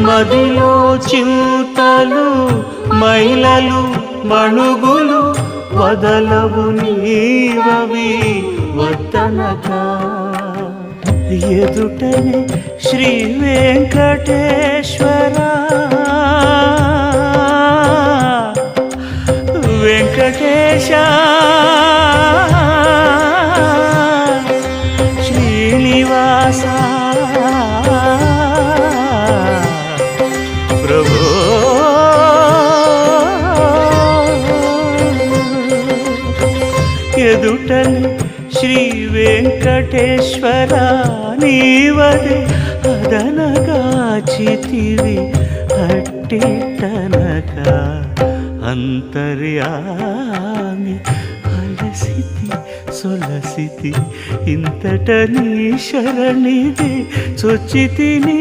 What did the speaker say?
మదిలో చింతలు మైలలు మణుగులు వదలవు నీవవి వద్దనక ఎదుటనే శ్రీ వెంకటేశ్వర వెంకటేశ శ్రీనివాస ప్రభు ఎదుటనే శ్రీ వెంకటేశ్వర నీవదే అదనగాచితివి అట్టిటనక అంతర్యామి అలసితి సొలసితి ఇంతట నీ శరణిదే చొచ్చితిని